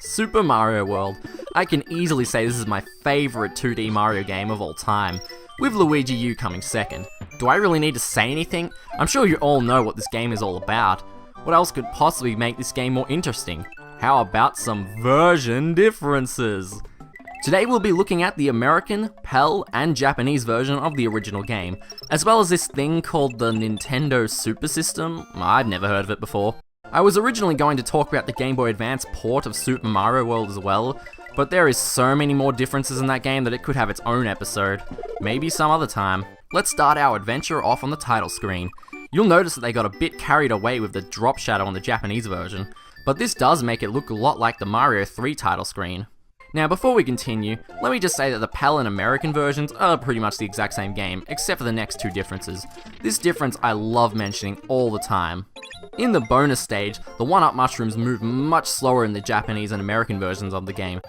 Super Mario World. I can easily say this is my favourite 2D Mario game of all time, with Luigi U coming second. Do I really need to say anything? I'm sure you all know what this game is all about. What else could possibly make this game more interesting? How about some version differences? Today we'll be looking at the American, PAL, and Japanese version of the original game, as well as this thing called the Nintendo Super System. I've never heard of it before. I was originally going to talk about the Game Boy Advance port of Super Mario World as well, but there is so many more differences in that game that it could have its own episode. Maybe some other time. Let's start our adventure off on the title screen. You'll notice that they got a bit carried away with the drop shadow on the Japanese version, but this does make it look a lot like the Mario 3 title screen. Now before we continue, let me just say that the PAL and American versions are pretty much the exact same game, except for the next two differences. This difference I love mentioning all the time. In the bonus stage, the 1-up mushrooms move much slower in the Japanese and American versions of the game.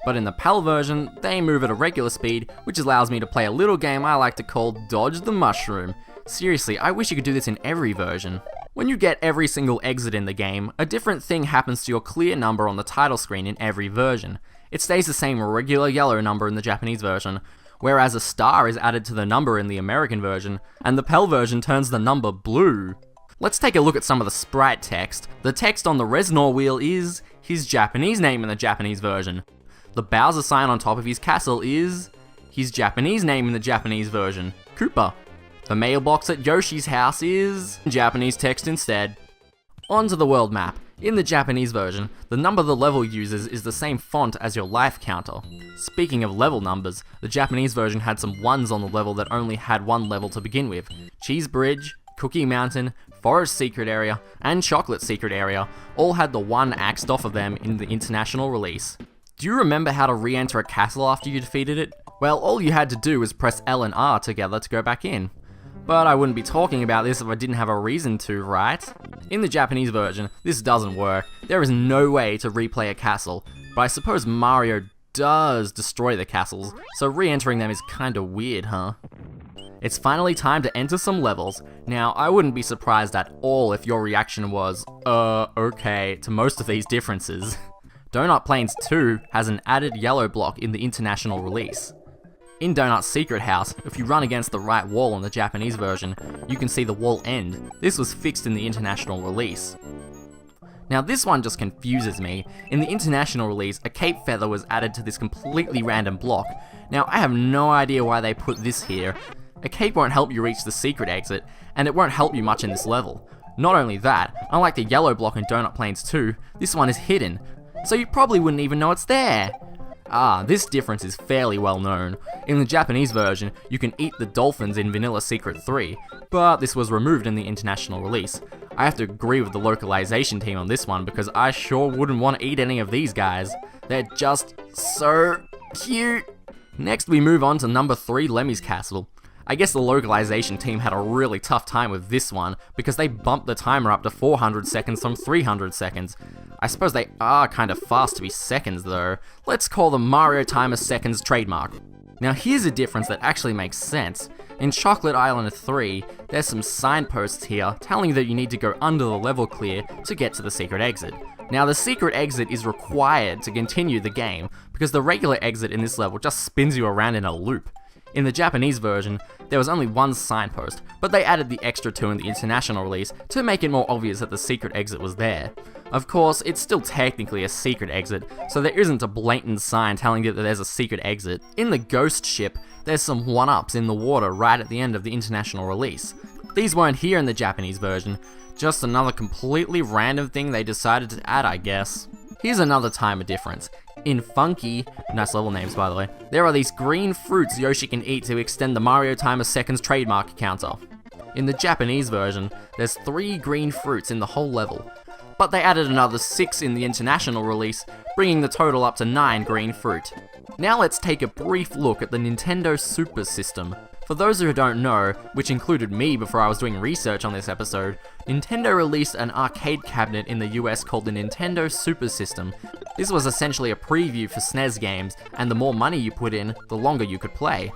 But in the PAL version, they move at a regular speed, which allows me to play a little game I like to call Dodge the Mushroom. Seriously, I wish you could do this in every version. When you get every single exit in the game, a different thing happens to your clear number on the title screen in every version. It stays the same regular yellow number in the Japanese version, whereas a star is added to the number in the American version, and the PAL version turns the number blue. Let's take a look at some of the sprite text. The text on the Reznor wheel is his Japanese name in the Japanese version. The Bowser sign on top of his castle is his Japanese name in the Japanese version, Koopa. The mailbox at Yoshi's house is Japanese text instead. On to the world map. In the Japanese version, the number the level uses is the same font as your life counter. Speaking of level numbers, the Japanese version had some 1s on the level that only had one level to begin with. Cheese Bridge, Cookie Mountain, Forest Secret Area, and Chocolate Secret Area all had the 1 axed off of them in the international release. Do you remember how to re-enter a castle after you defeated it? Well, all you had to do was press L and R together to go back in. But I wouldn't be talking about this if I didn't have a reason to, right? In the Japanese version, this doesn't work. There is no way to replay a castle, but I suppose Mario does destroy the castles, so re-entering them is kinda weird, huh? It's finally time to enter some levels. Now, I wouldn't be surprised at all if your reaction was, okay, to most of these differences. Donut Plains 2 has an added yellow block in the international release. In Donut's secret house, if you run against the right wall in the Japanese version, you can see the wall end. This was fixed in the international release. Now this one just confuses me. In the international release, a cape feather was added to this completely random block. Now I have no idea why they put this here. A cape won't help you reach the secret exit, and it won't help you much in this level. Not only that, unlike the yellow block in Donut Plains 2, this one is hidden, so you probably wouldn't even know it's there. This difference is fairly well known. In the Japanese version, you can eat the dolphins in Vanilla Secret 3, but this was removed in the international release. I have to agree with the localization team on this one because I sure wouldn't want to eat any of these guys. They're just so cute. Next we move on to number 3, Lemmy's Castle. I guess the localization team had a really tough time with this one because they bumped the timer up to 400 seconds from 300 seconds. I suppose they are kind of fast to be seconds though. Let's call them Mario Timer Seconds trademark. Now here's a difference that actually makes sense. In Chocolate Island 3, there's some signposts here telling you that you need to go under the level clear to get to the secret exit. Now the secret exit is required to continue the game because the regular exit in this level just spins you around in a loop. In the Japanese version, there was only one signpost, but they added the extra 2 in the international release to make it more obvious that the secret exit was there. Of course, it's still technically a secret exit, so there isn't a blatant sign telling you that there's a secret exit. In the Ghost Ship, there's some 1-ups in the water right at the end of the international release. These weren't here in the Japanese version, just another completely random thing they decided to add, I guess. Here's another timer difference. In Funky, nice level names by the way, there are these green fruits Yoshi can eat to extend the Mario Timer Seconds trademark counter. In the Japanese version, there's 3 green fruits in the whole level, but they added another 6 in the international release, bringing the total up to 9 green fruit. Now let's take a brief look at the Nintendo Super System. For those who don't know, which included me before I was doing research on this episode, Nintendo released an arcade cabinet in the US called the Nintendo Super System. This was essentially a preview for SNES games, and the more money you put in, the longer you could play.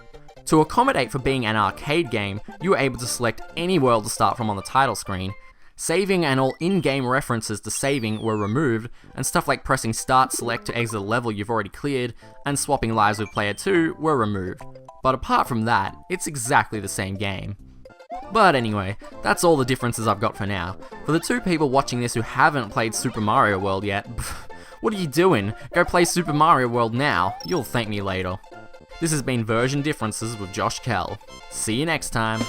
To accommodate for being an arcade game, you were able to select any world to start from on the title screen. Saving and all in-game references to saving were removed, and stuff like pressing start select to exit a level you've already cleared, and swapping lives with player 2 were removed. But apart from that, it's exactly the same game. But anyway, that's all the differences I've got for now. For the 2 people watching this who haven't played Super Mario World yet, what are you doing? Go play Super Mario World now, you'll thank me later. This has been Version Differences with Josh Kell. See you next time.